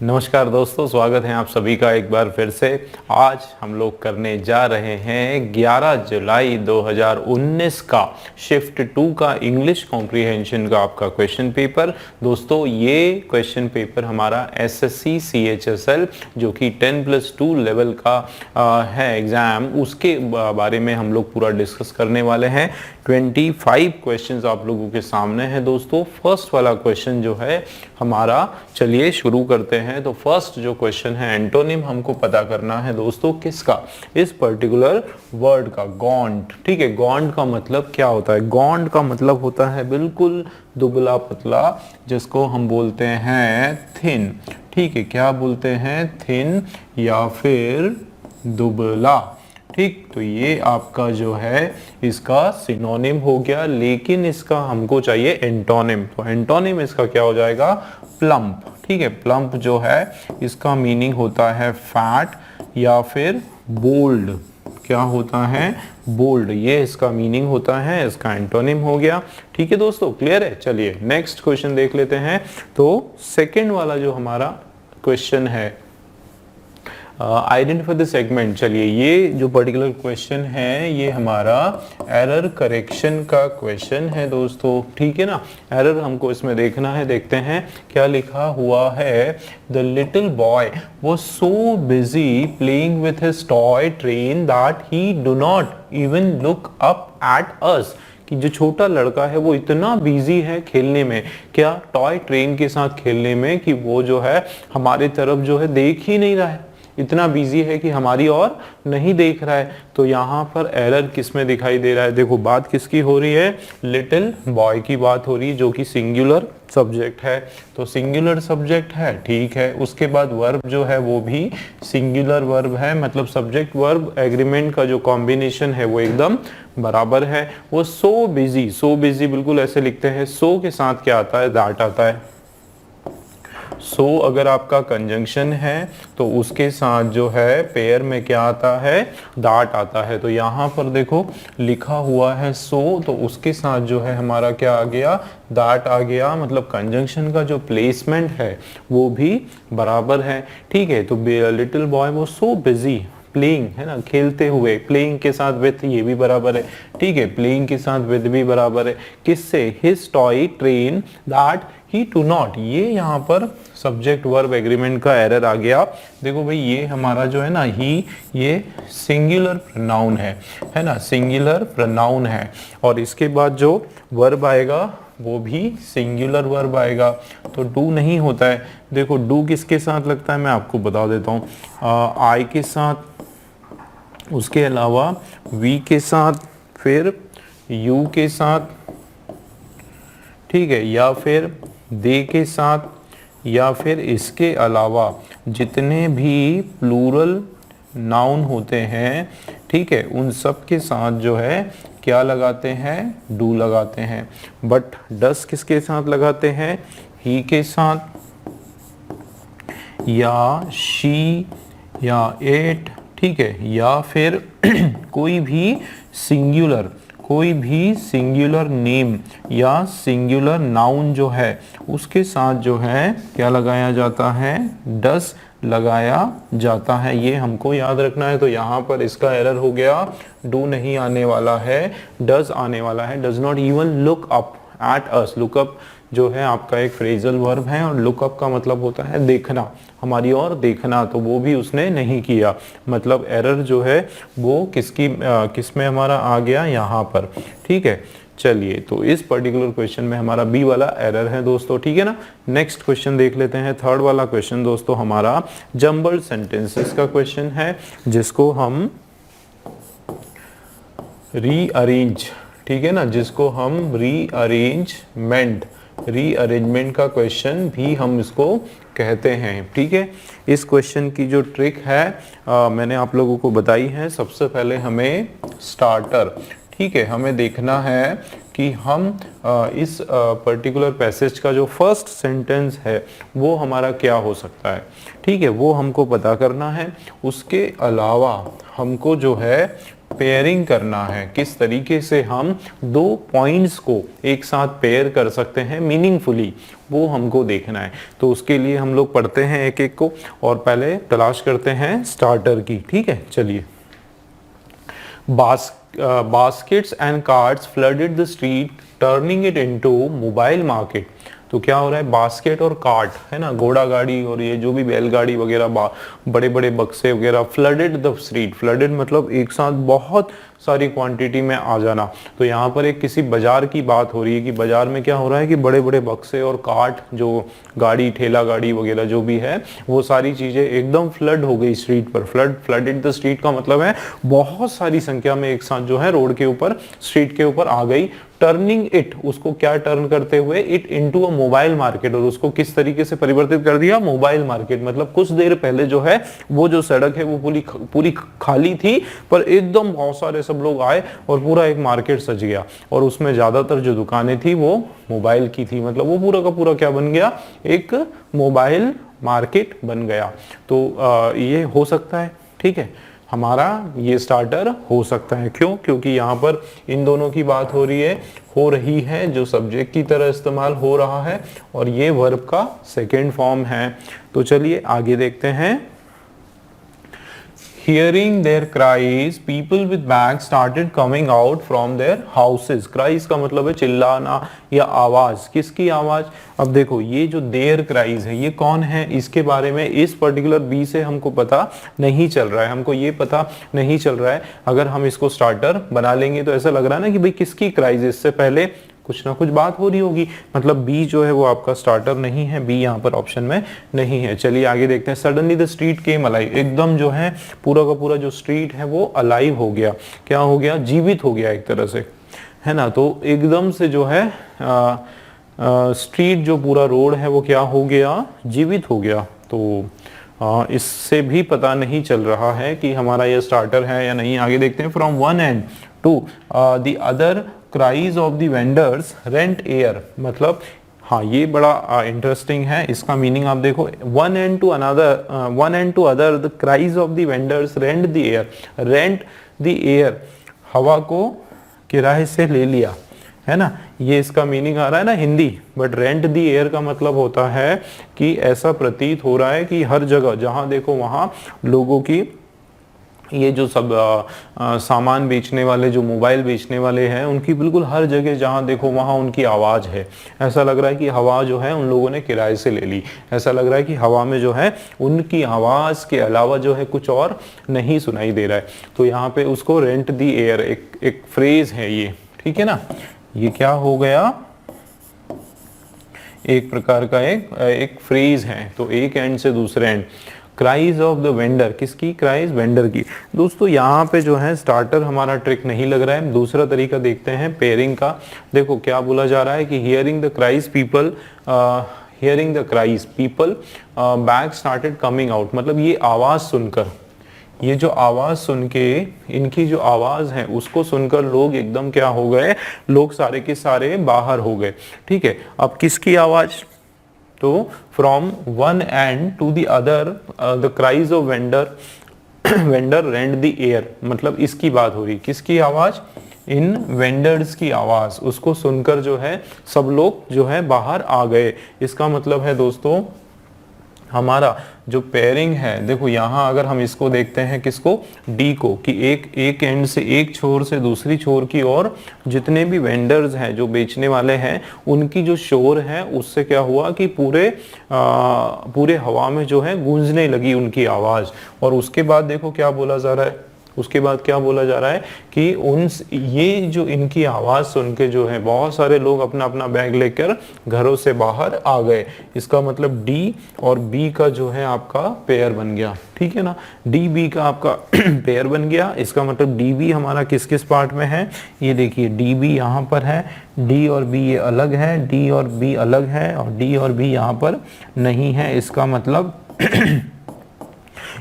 नमस्कार दोस्तों, स्वागत है आप सभी का एक बार फिर से। आज हम लोग करने जा रहे हैं 11 जुलाई 2019 का शिफ्ट 2 का इंग्लिश कॉम्प्रिहेंशन का आपका क्वेश्चन पेपर। दोस्तों ये क्वेश्चन पेपर हमारा एसएससी CHSL जो कि 10+2 लेवल का है एग्ज़ाम, उसके बारे में हम लोग पूरा डिस्कस करने वाले हैं। 25 क्वेश्चंस आप लोगों के सामने हैं दोस्तों। फर्स्ट वाला क्वेश्चन जो है हमारा, चलिए शुरू करते हैं। तो फर्स्ट जो क्वेश्चन है, एंटोनिम हमको पता करना है दोस्तों किसका, इस पर्टिकुलर वर्ड का, गॉन्ट। ठीक है, गॉन्ट का मतलब क्या होता है? गॉन्ट का मतलब होता है बिल्कुल दुबला पतला, जिसको हम बोलते हैं थिन। ठीक है, क्या बोलते हैं? थिन या फिर दुबला। ठीक, तो ये आपका जो है इसका सिनोनिम हो गया, लेकिन इसका हमको चाहिए एंटोनिम। तो एंटोनिम इसका क्या हो जाएगा? प्लम्प। ठीक है, प्लम्प जो है इसका मीनिंग होता है फैट या फिर बोल्ड। क्या होता है? बोल्ड। ये इसका मीनिंग होता है, इसका एंटोनिम हो गया। ठीक है दोस्तों, क्लियर है? चलिए नेक्स्ट क्वेश्चन देख लेते हैं। तो सेकेंड वाला जो हमारा क्वेश्चन है, आइडेंटिफाई द सेगमेंट। चलिए ये जो पर्टिकुलर क्वेश्चन है ये हमारा एरर करेक्शन का क्वेश्चन है दोस्तों। ठीक है ना, एरर हमको इसमें देखना है। देखते हैं क्या लिखा हुआ है। The little boy was so busy playing with his toy train that he do not even look up at us. कि जो छोटा लड़का है वो इतना बिजी है खेलने में, क्या टॉय ट्रेन के साथ खेलने में, कि वो जो है हमारे तरफ जो है देख ही नहीं रहा है। इतना बिजी है कि हमारी ओर नहीं देख रहा है। तो यहाँ पर एरर किस में दिखाई दे रहा है? देखो बात किसकी हो रही है? लिटिल बॉय की बात हो रही है, जो कि सिंगुलर सब्जेक्ट है। तो सिंगुलर सब्जेक्ट है, ठीक है। उसके बाद वर्ब जो है वो भी सिंगुलर वर्ब है, मतलब सब्जेक्ट वर्ब एग्रीमेंट का जो कॉम्बिनेशन है वो एकदम बराबर है। वो सो बिजी, सो बिजी बिल्कुल ऐसे लिखते हैं। सो के साथ क्या आता है? दैट आता है। सो अगर आपका कंजंक्शन है तो उसके साथ जो है पेयर में क्या आता है? दैट आता है। तो यहाँ पर देखो लिखा हुआ है सो, तो उसके साथ जो है हमारा क्या आ गया? दैट आ गया। मतलब कंजंक्शन का जो प्लेसमेंट है वो भी बराबर है। ठीक है, तो लिटिल बॉय वो सो बिजी प्लेइंग, है ना, खेलते हुए। प्लेइंग के साथ विथ ये भी बराबर है। ठीक है, प्लेइंग के साथ विथ भी बराबर है। किससे? His toy train that he to not. ये यहाँ पर सब्जेक्ट वर्ब एग्रीमेंट का एरर आ गया। देखो भाई ये हमारा जो है ना ही, ये सिंगुलर प्रोनाउन है ना, सिंगुलर प्रोनाउन है। और इसके बाद जो वर्ब आएगा वो भी सिंगुलर वर्ब आएगा। तो डू नहीं होता है। देखो डू किसके साथ लगता है मैं आपको बता देता हूँ। आई के साथ, उसके अलावा वी के साथ, फिर यू के साथ, ठीक है, या फिर दे के साथ, या फिर इसके अलावा जितने भी प्लूरल नाउन होते हैं, ठीक है, उन सब के साथ जो है क्या लगाते हैं? डू लगाते हैं। बट डस किसके साथ लगाते हैं? ही के साथ, या शी, या इट, ठीक है, या फिर कोई भी सिंगुलर नेम या सिंगुलर नाउन जो है उसके साथ जो है क्या लगाया जाता है? डस लगाया जाता है। ये हमको याद रखना है। तो यहाँ पर इसका एरर हो गया, डू नहीं आने वाला है, डज आने वाला है। Does not even look up at us. Lookup जो है आपका एक फ्रेजल वर्ब है, और लुकअप का मतलब होता है देखना, हमारी ओर देखना। तो वो भी उसने नहीं किया। मतलब एरर जो है वो किस में हमारा आ गया? यहाँ पर। ठीक है, चलिए तो इस पर्टिकुलर क्वेश्चन में हमारा बी वाला एरर है दोस्तों। ठीक है ना। नेक्स्ट क्वेश्चन देख लेते हैं। थर्ड वाला क्वेश्चन दोस्तों हमारा जम्बल्ड सेंटेंसेस का क्वेश्चन है, जिसको हम रीअरेंज, ठीक है ना, जिसको हम रीअरेंजमेंट का क्वेश्चन भी हम इसको कहते हैं। ठीक है, इस क्वेश्चन की जो ट्रिक है मैंने आप लोगों को बताई है। सबसे पहले हमें स्टार्टर, ठीक है, हमें देखना है कि हम इस पर्टिकुलर पैसेज का जो फर्स्ट सेंटेंस है वो हमारा क्या हो सकता है। ठीक है, वो हमको पता करना है। उसके अलावा हमको जो है पेयरिंग करना है, किस तरीके से हम दो पॉइंट्स को एक साथ पेयर कर सकते हैं मीनिंगफुली, वो हमको देखना है। तो उसके लिए हम लोग पढ़ते हैं एक एक को और पहले तलाश करते हैं स्टार्टर की। ठीक है, चलिए। Baskets and carts flooded the street turning it into mobile market. तो क्या हो रहा है, बास्केट और कार्ट है ना, घोड़ा गाड़ी और ये जो भी बैलगाड़ी वगैरह, बड़े बड़े बक्से वगैरह, फ्लडेड द स्ट्रीट। फ्लडेड मतलब एक साथ बहुत सारी क्वांटिटी में आ जाना। तो यहाँ पर एक किसी बाजार की बात हो रही है कि बाजार में क्या हो रहा है कि बड़े बड़े बक्से और कार्ट, जो गाड़ी, ठेला गाड़ी वगैरह जो भी है, वो सारी चीजें एकदम फ्लड हो गई स्ट्रीट पर। फ्लडेड द स्ट्रीट का मतलब है बहुत सारी संख्या में एक साथ जो है रोड के ऊपर, स्ट्रीट के ऊपर आ गई। टर्निंग इट, उसको क्या टर्न करते हुए, it into a mobile market, और उसको किस तरीके से परिवर्तित कर दिया, मोबाइल मार्केट। मतलब कुछ देर पहले जो है वो जो सड़क है वो पूरी खाली थी, पर एकदम बहुत सारे सब लोग आए और पूरा एक मार्केट सज गया, और उसमें ज्यादातर जो दुकानें थी वो मोबाइल की थी। मतलब वो पूरा का पूरा क्या बन गया, एक मोबाइल मार्केट बन गया। तो ये हो सकता है, ठीक है, हमारा ये स्टार्टर हो सकता है। क्यों? क्योंकि यहाँ पर इन दोनों की बात हो रही है जो सब्जेक्ट की तरह इस्तेमाल हो रहा है, और ये वर्ब का सेकेंड फॉर्म है। तो चलिए आगे देखते हैं। Hearing their cries, people with bags started coming out from their houses. Cries का मतलब है चिल्लाना या आवाज। किसकी आवाज? अब देखो, ये जो their cries है, ये कौन है, इसके बारे में इस पर्टिकुलर बी से हमको पता नहीं चल रहा है, हमको ये पता नहीं चल रहा है। अगर हम इसको स्टार्टर बना लेंगे तो ऐसा लग रहा है ना कि भाई किसकी क्राइज, इससे पहले कुछ ना कुछ बात हो रही होगी। मतलब बी जो है वो आपका स्टार्टर नहीं है, बी यहाँ पर ऑप्शन में नहीं है। चलिए आगे देखते हैं। Suddenly the street came alive, एकदम जो है पूरा का पूरा जो स्ट्रीट है वो अलाइव हो गया। क्या हो गया? जीवित हो गया एक तरह से, है ना। तो एकदम से जो है स्ट्रीट जो पूरा रोड है वो क्या हो गया? जीवित हो गया। तो इससे भी पता नहीं चल रहा है कि हमारा ये स्टार्टर है या नहीं। आगे देखते हैं। From one end to the other cries of the vendors rent air, मतलब हाँ ये बड़ा इंटरेस्टिंग है। इसका मीनिंग आप देखो, one end to other the cries of the vendors rent the air. Rent the air, हवा को किराए से ले लिया, है ना, ये इसका मीनिंग आ रहा है ना Hindi. But rent the air का मतलब होता है कि ऐसा प्रतीत हो रहा है कि हर जगह जहां देखो वहां लोगों की, ये जो सब सामान बेचने वाले, जो मोबाइल बेचने वाले हैं, उनकी बिल्कुल हर जगह जहां देखो वहां उनकी आवाज है। ऐसा लग रहा है कि हवा जो है उन लोगों ने किराए से ले ली। ऐसा लग रहा है कि हवा में जो है उनकी आवाज के अलावा जो है कुछ और नहीं सुनाई दे रहा है। तो यहाँ पे उसको रेंट द एयर एक फ्रेज है ये, ठीक है ना। ये क्या हो गया? एक प्रकार का एक फ्रेज है। तो एक एंड से दूसरे and. Cries of the vendor, किसकी क्राइज? वेंडर की। दोस्तों यहाँ पे जो है स्टार्टर हमारा ट्रिक नहीं लग रहा है। दूसरा तरीका देखते हैं पेयरिंग का। देखो क्या बोला जा रहा है कि hearing the cries people, hearing the cries people bag started coming out. मतलब ये आवाज सुनकर, ये जो आवाज सुन के, इनकी जो आवाज है उसको सुनकर लोग एकदम क्या हो गए? लोग सारे के सारे बाहर हो गए, ठीक है। अब किसकी आवाज? तो from one end to the other the cries of vendor rent the air, मतलब इसकी बात हो रही। किसकी आवाज? इन वेंडर्स की आवाज, उसको सुनकर जो है सब लोग जो है बाहर आ गए। इसका मतलब है दोस्तों हमारा जो पेयरिंग है, देखो यहाँ अगर हम इसको देखते हैं, किसको? डी को, कि एक एंड से, एक छोर से दूसरी छोर की ओर जितने भी वेंडर्स हैं, जो बेचने वाले हैं, उनकी जो शोर है उससे क्या हुआ कि पूरे हवा में जो है गूंजने लगी उनकी आवाज। और उसके बाद देखो क्या बोला जा रहा है, उसके बाद क्या बोला जा रहा है कि ये जो इनकी आवाज सुन के जो है बहुत सारे लोग अपना अपना बैग लेकर घरों से बाहर आ गए। इसका मतलब डी और बी का जो है आपका पेयर बन गया, ठीक है ना। डी बी का आपका पेयर बन गया। इसका मतलब डी बी हमारा किस किस पार्ट में है? ये देखिए डी बी यहाँ पर है, डी और बी ये अलग है, डी और बी अलग है, और डी और बी यहाँ पर नहीं है। इसका मतलब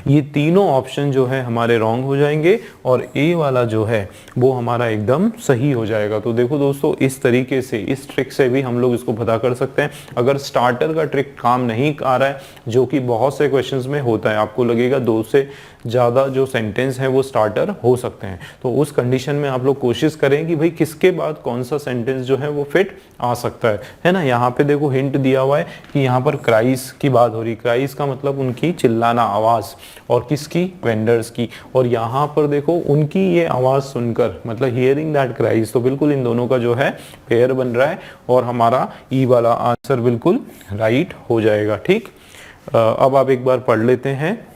ये तीनों ऑप्शन जो है हमारे रॉन्ग हो जाएंगे और ए वाला जो है वो हमारा एकदम सही हो जाएगा। तो देखो दोस्तों, इस तरीके से, इस ट्रिक से भी हम लोग इसको पता कर सकते हैं। अगर स्टार्टर का ट्रिक काम नहीं आ रहा है, जो कि बहुत से क्वेश्चंस में होता है, आपको लगेगा 2 से ज़्यादा जो सेंटेंस है वो स्टार्टर हो सकते हैं। तो उस कंडीशन में आप लोग कोशिश करें कि भाई किसके बाद कौन सा सेंटेंस जो है वो फिट आ सकता है ना। यहाँ पे देखो हिंट दिया हुआ है कि यहाँ पर क्राइस की बात हो रही। क्राइस का मतलब उनकी चिल्लाना आवाज़, और किसकी, वेंडर्स की। और यहाँ पर देखो उनकी ये आवाज़ सुनकर, मतलब हियरिंग दैट क्राइस, तो बिल्कुल इन दोनों का जो है पेयर बन रहा है और हमारा ई वाला आंसर बिल्कुल राइट हो जाएगा। ठीक, अब आप एक बार पढ़ लेते हैं।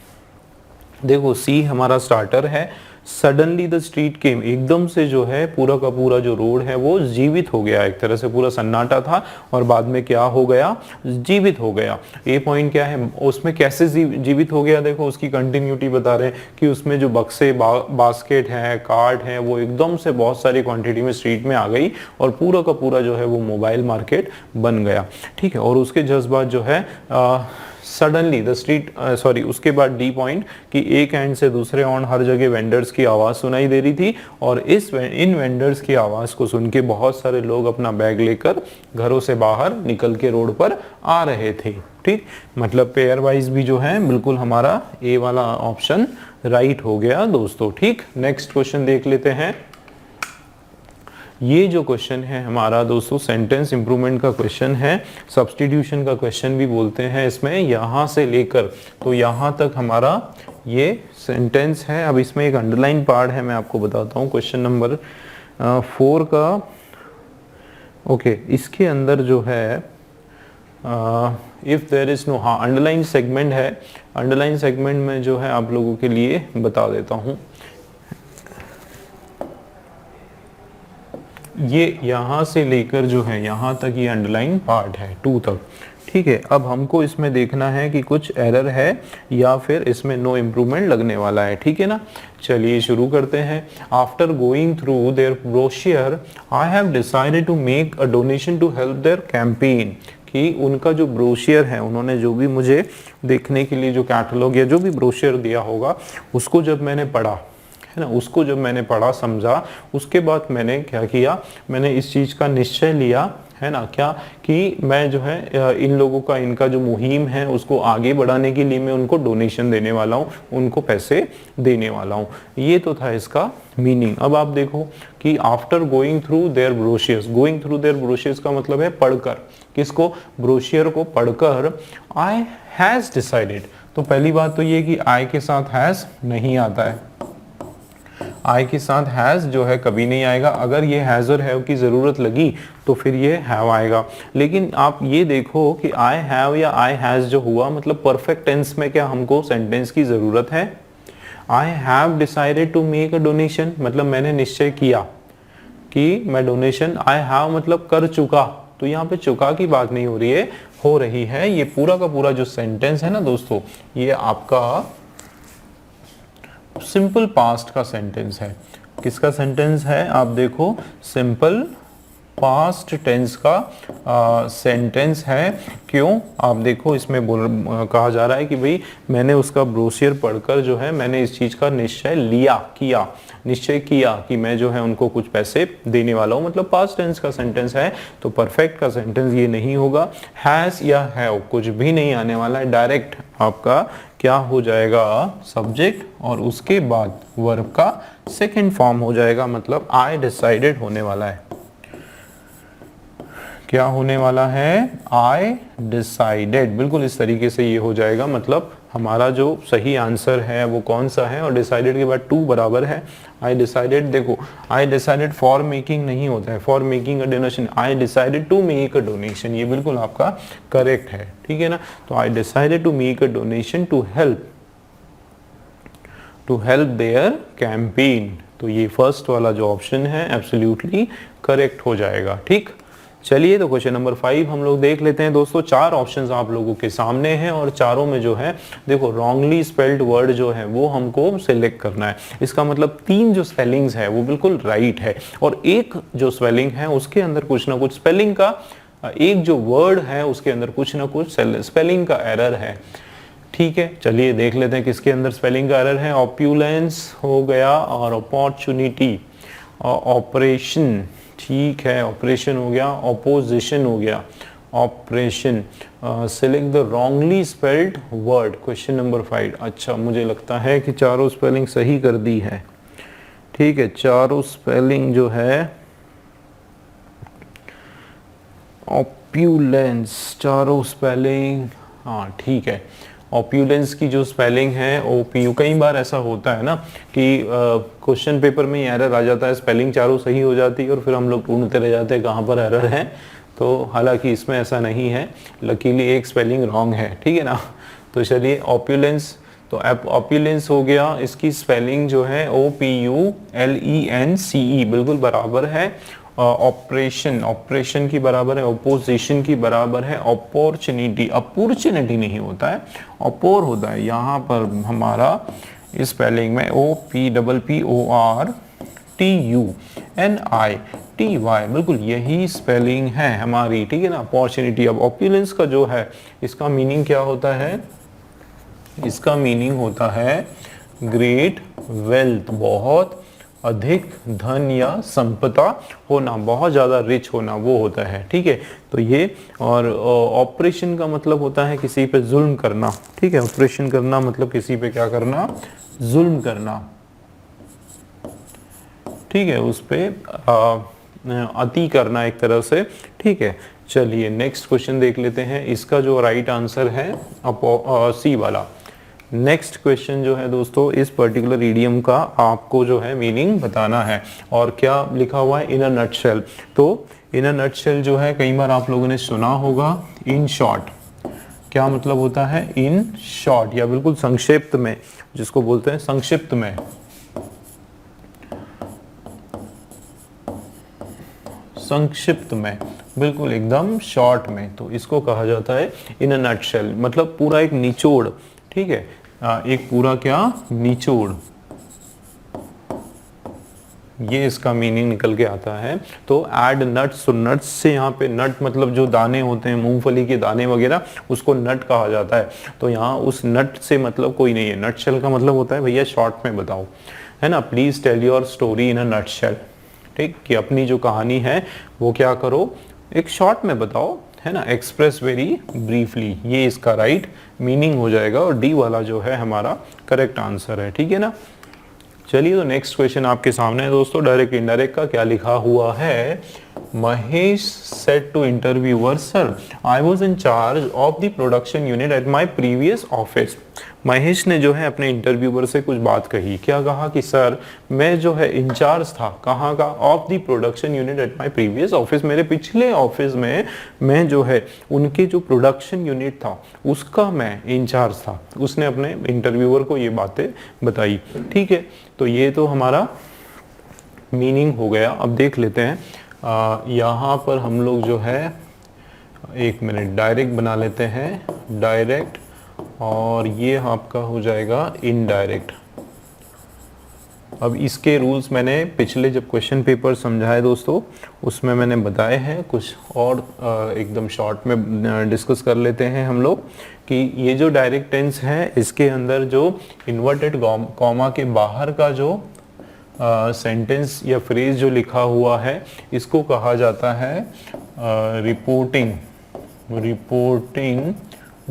देखो सी हमारा स्टार्टर है। सडनली द स्ट्रीट केम, एकदम से जो है पूरा का पूरा जो रोड है वो जीवित हो गया। एक तरह से पूरा सन्नाटा था और बाद में क्या हो गया, जीवित हो गया। ये पॉइंट क्या है, उसमें कैसे जीवित हो गया, देखो उसकी कंटिन्यूटी बता रहे हैं कि उसमें जो बक्से बास्केट है, कार्ट है, वो एकदम से बहुत सारी क्वांटिटी में स्ट्रीट में आ गई और पूरा का पूरा जो है वो मोबाइल मार्केट बन गया। ठीक है, और उसके जज्बात जो है सडनली द स्ट्रीट, सॉरी उसके बाद डी पॉइंट कि एक एंड से दूसरे ऑन हर जगह वेंडर्स की आवाज़ सुनाई दे रही थी और इन वेंडर्स की आवाज़ को सुन के बहुत सारे लोग अपना बैग लेकर घरों से बाहर निकल के रोड पर आ रहे थे। ठीक, मतलब पेयर वाइज भी जो है बिल्कुल हमारा ए वाला ऑप्शन राइट हो गया दोस्तों। ठीक, नेक्स्ट क्वेश्चन देख लेते हैं। ये जो क्वेश्चन है हमारा दोस्तों सेंटेंस इंप्रूवमेंट का क्वेश्चन है, सब्स्टिट्यूशन का क्वेश्चन भी बोलते हैं इसमें। यहाँ से लेकर तो यहाँ तक हमारा ये सेंटेंस है। अब इसमें एक अंडरलाइन पार्ट है, मैं आपको बताता हूँ क्वेश्चन नंबर 4 का। ओके, इसके अंदर जो है इफ देयर इज नो, हाँ अंडरलाइन सेगमेंट है। अंडरलाइन सेगमेंट में जो है आप लोगों के लिए बता देता हूँ। ये यहाँ से लेकर जो है यहाँ तक ये अंडरलाइन पार्ट है 2 तक। ठीक है, अब हमको इसमें देखना है कि कुछ एरर है या फिर इसमें नो इम्प्रूवमेंट लगने वाला है। ठीक है ना, चलिए शुरू करते हैं। After going through their brochure I have decided to make a donation to help their campaign. कि उनका जो ब्रोशियर है, उन्होंने जो भी मुझे देखने के लिए जो कैटलॉग या जो भी ब्रोशियर दिया होगा उसको जब मैंने पढ़ा है ना, उसको जब मैंने पढ़ा समझा, उसके बाद मैंने क्या किया, मैंने इस चीज़ का निश्चय लिया है ना, क्या कि मैं जो है इन लोगों का, इनका जो मुहिम है उसको आगे बढ़ाने के लिए मैं उनको डोनेशन देने वाला हूँ, उनको पैसे देने वाला हूँ। ये तो था इसका मीनिंग। अब आप देखो कि after going through their brochures, going through their brochures का मतलब है पढ़कर, किसको, ब्रोशियर को पढ़कर आई हैज डिसाइडेड। तो पहली बात तो ये कि आई के साथ हैज नहीं आता है, आई के साथ हैज जो है कभी नहीं आएगा। अगर ये हैज और हैव की जरूरत लगी तो फिर ये हैव आएगा। लेकिन आप ये देखो कि आई हैव या आई हैज जो हुआ, मतलब परफेक्ट टेंस में क्या हमको सेंटेंस की जरूरत है। I have decided to make a donation, मतलब मैंने निश्चय किया कि मैं डोनेशन, आई हैव मतलब कर चुका, तो यहाँ पे चुका की बात नहीं हो रही है, हो रही है। ये पूरा का पूरा जो सेंटेंस है ना दोस्तों, ये आपका सिंपल पास्ट का सेंटेंस है। किसका सेंटेंस है, आप देखो सिंपल पास्ट टेंस का सेंटेंस है। क्यों, आप देखो इसमें कहा जा रहा है कि भाई मैंने उसका ब्रोशियर पढ़कर जो है मैंने इस चीज का निश्चय लिया, किया, निश्चय किया कि मैं जो है उनको कुछ पैसे देने वाला हूँ, मतलब पास्ट टेंस का सेंटेंस है। तो परफेक्ट का सेंटेंस ये नहीं होगा, हैज या हैव कुछ भी नहीं आने वाला है। डायरेक्ट आपका क्या हो जाएगा, सब्जेक्ट और उसके बाद वर्ब का सेकंड फॉर्म हो जाएगा, मतलब आई डिसाइडेड होने वाला है। क्या होने वाला है, आई डिसाइडेड, बिल्कुल इस तरीके से ये हो जाएगा। मतलब हमारा जो सही आंसर है वो कौन सा है, और डिसाइडेड के बाद 2 बराबर है। आई डिसाइडेड, देखो आई डिसाइडेड फॉर मेकिंग नहीं होता है, for making a donation, I decided to make a donation, ये बिल्कुल आपका करेक्ट है। ठीक है ना, तो I decided to make a donation to help their campaign. तो ये फर्स्ट वाला जो ऑप्शन है एब्सोल्युटली करेक्ट हो जाएगा। ठीक, चलिए तो क्वेश्चन नंबर 5 हम लोग देख लेते हैं दोस्तों। 4 ऑप्शंस आप लोगों के सामने हैं और चारों में जो है देखो रॉन्गली स्पेल्ड वर्ड जो है वो हमको सिलेक्ट करना है। इसका मतलब 3 जो स्पेलिंग्स है वो बिल्कुल राइट है और एक जो स्पेलिंग है उसके अंदर कुछ ना कुछ स्पेलिंग का, एक जो वर्ड है उसके अंदर कुछ ना कुछ स्पेलिंग का एरर है। ठीक है, चलिए देख लेते हैं किसके अंदर स्पेलिंग का एरर है। ऑप्यूलेंस हो गया और अपॉर्चुनिटी, ऑपरेशन, ठीक है ऑपरेशन हो गया, ऑपोजिशन हो गया, operation, select the wrongly spelled word, question number 5। अच्छा, मुझे लगता है कि चारों स्पेलिंग सही कर दी है। ठीक है, चारों स्पेलिंग जो है ऑप्यूलेंस, चारों स्पेलिंग हाँ ठीक है। ऑप्यूलेंस की जो स्पेलिंग है OPU, कई बार ऐसा होता है ना कि क्वेश्चन पेपर में एरर आ जाता है, स्पेलिंग चारों सही हो जाती है और फिर हम लोग ढूंढते रह जाते हैं कहाँ पर एरर है। तो हालांकि इसमें ऐसा नहीं है, लकीली एक स्पेलिंग रॉन्ग है, ठीक है ना। तो चलिए ऑप्यूलेंस, तो ऑप्यूलेंस हो गया, इसकी स्पेलिंग जो है OPULENCE बिल्कुल बराबर है। ऑपरेशन, ऑपरेशन की बराबर है, ऑपोजिशन की बराबर है अपॉर्चुनिटी, अपॉर्चुनिटी नहीं होता है, अपोर होता है। यहाँ पर हमारा स्पेलिंग में OPPORTUNITY बिल्कुल यही स्पेलिंग है हमारी, ठीक है ना, अपॉर्चुनिटी। अब ऑप्यूलेंस का जो है इसका मीनिंग क्या होता है, इसका मीनिंग होता है ग्रेट वेल्थ, बहुत अधिक धन या संपदा होना, बहुत ज़्यादा रिच होना, वो होता है, ठीक है। तो ये, और ऑपरेशन का मतलब होता है किसी पे जुल्म करना, ठीक है। ऑपरेशन करना मतलब किसी पे क्या करना, जुल्म करना, ठीक है, उस पे अति करना एक तरह से, ठीक है। चलिए नेक्स्ट क्वेश्चन देख लेते हैं। इसका जो राइट आंसर है सी वाला। नेक्स्ट क्वेश्चन जो है दोस्तों, इस पर्टिकुलर ईडियम का आपको जो है मीनिंग बताना है। और क्या लिखा हुआ है, इन अ नटशेल। तो इन अ नटशेल जो है कई बार आप लोगों ने सुना होगा, इन शॉर्ट। क्या मतलब होता है, इन शॉर्ट, या बिल्कुल संक्षिप्त में, जिसको बोलते हैं संक्षिप्त में, संक्षिप्त में, बिल्कुल एकदम शॉर्ट में। तो इसको कहा जाता है इन अ नटशेल, मतलब पूरा एक निचोड़, ठीक है, एक पूरा क्या निचोड़, ये इसका मीनिंग निकल के आता है। तो ऐड नट्स, तो नट्स से यहाँ पे नट मतलब जो दाने होते हैं, मूंगफली के दाने वगैरह, उसको नट कहा जाता है। तो यहाँ उस नट से मतलब कोई नहीं है। नटशेल का मतलब होता है भैया शॉर्ट में बताओ, है ना। Please tell your story in a nutshell, ठीक, कि अपनी जो कहानी है वो क्या करो, एक शॉर्ट में बताओ, है ना, एक्सप्रेस वेरी ब्रीफली, ये इसका राइट मीनिंग हो जाएगा। और डी वाला जो है हमारा करेक्ट आंसर है, ठीक है ना। चलिए, तो नेक्स्ट क्वेश्चन आपके सामने है दोस्तों, डायरेक्ट इनडायरेक्ट का। क्या लिखा हुआ है, Mahesh said to interviewer, sir I was in charge of the production unit at my previous office. Mahesh ने जो है अपने इंटरव्यूअर से कुछ बात कही। क्या कहा कि सर मैं जो है इंचार्ज था, कहाँ का, of the production unit at my previous office, मेरे पिछले ऑफिस में मैं जो है उनके जो प्रोडक्शन यूनिट था उसका मैं इंचार्ज था। उसने अपने इंटरव्यूअर को ये बातें बताई, ठीक है। तो ये तो हमारा मीनिंग हो गया। अब देख लेते हैं, यहाँ पर हम लोग जो है, एक मिनट, डायरेक्ट बना लेते हैं, डायरेक्ट, और ये आपका हो जाएगा इनडायरेक्ट। अब इसके रूल्स मैंने पिछले जब क्वेश्चन पेपर समझाए दोस्तों, उसमें मैंने बताए हैं, कुछ और एकदम शॉर्ट में डिस्कस कर लेते हैं हम लोग। कि ये जो डायरेक्ट टेंस है, इसके अंदर जो इन्वर्टेड कॉमा के बाहर का जो सेंटेंस या फ्रेज जो लिखा हुआ है, इसको कहा जाता है रिपोर्टिंग, रिपोर्टिंग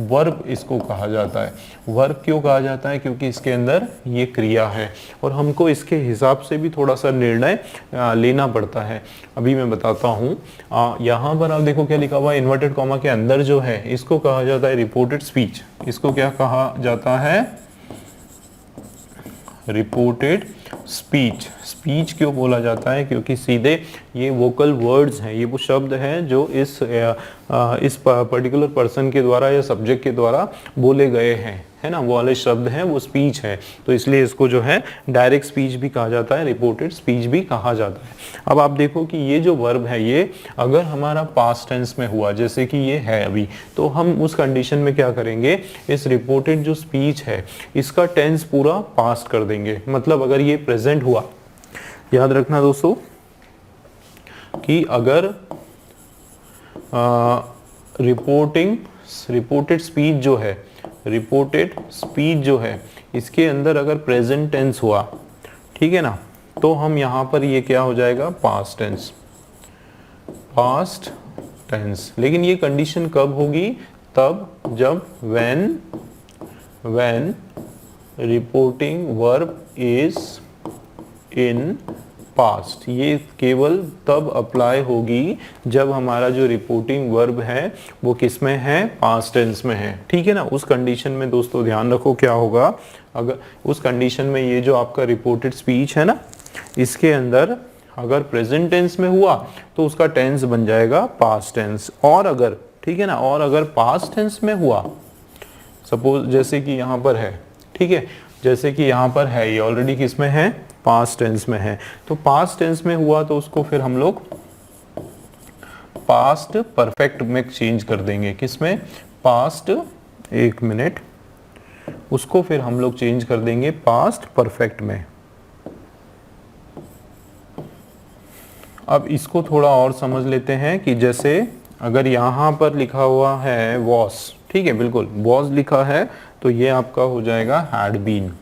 वर्ब इसको कहा जाता है। वर्ब क्यों कहा जाता है, क्योंकि इसके अंदर ये क्रिया है और हमको इसके हिसाब से भी थोड़ा सा निर्णय लेना पड़ता है। अभी मैं बताता हूँ। यहाँ पर आप देखो क्या लिखा हुआ है, इन्वर्टेड कॉमा के अंदर जो है इसको कहा जाता है रिपोर्टेड स्पीच। इसको क्या कहा जाता है, रिपोर्टेड स्पीच। स्पीच क्यों बोला जाता है, क्योंकि सीधे ये वोकल वर्ड्स हैं, ये वो शब्द हैं जो इस पर्टिकुलर पर्सन के द्वारा या सब्जेक्ट के द्वारा बोले गए हैं, है ना, वो वाले शब्द हैं, वो स्पीच है। तो इसलिए इसको जो है डायरेक्ट स्पीच भी कहा जाता है, रिपोर्टेड स्पीच भी कहा जाता है। अब आप देखो कि ये जो वर्ब है, ये अगर हमारा पास्ट टेंस में हुआ, जैसे कि ये है अभी, तो हम उस कंडीशन में क्या करेंगे, इस रिपोर्टेड जो स्पीच है इसका टेंस पूरा पास्ट कर देंगे। मतलब अगर ये प्रेजेंट हुआ, याद रखना दोस्तों कि अगर रिपोर्टेड स्पीच जो है, रिपोर्टेड स्पीच जो है, इसके अंदर अगर प्रेजेंट टेंस हुआ, ठीक है ना, तो हम यहाँ पर ये क्या हो जाएगा, पास्ट टेंस। Past tense. लेकिन ये कंडीशन कब होगी? तब जब when reporting verb is in past. ये केवल तब अप्लाई होगी जब हमारा जो रिपोर्टिंग वर्ब है वो किस में है? पास्ट टेंस में है। ठीक है ना। उस कंडीशन में दोस्तों ध्यान रखो क्या होगा, अगर उस कंडीशन में ये जो आपका रिपोर्टेड स्पीच है ना, इसके अंदर अगर प्रेजेंट टेंस में हुआ तो उसका टेंस बन जाएगा पास्ट टेंस। और अगर, ठीक है ना, और अगर पास्ट टेंस में हुआ, सपोज जैसे कि यहाँ पर है, ठीक है, जैसे कि यहाँ पर है, ये ऑलरेडी किस में है? पास्ट टेंस में है। तो पास्ट टेंस में हुआ तो उसको फिर हम लोग पास्ट परफेक्ट में चेंज कर देंगे। किस में? पास्ट, एक मिनट, उसको फिर हम लोग चेंज कर देंगे पास्ट परफेक्ट में। अब इसको थोड़ा और समझ लेते हैं कि जैसे अगर यहाँ पर लिखा हुआ है वॉस, ठीक है, बिल्कुल वॉस लिखा है, तो ये आपका हो जाएगा हैड बीन।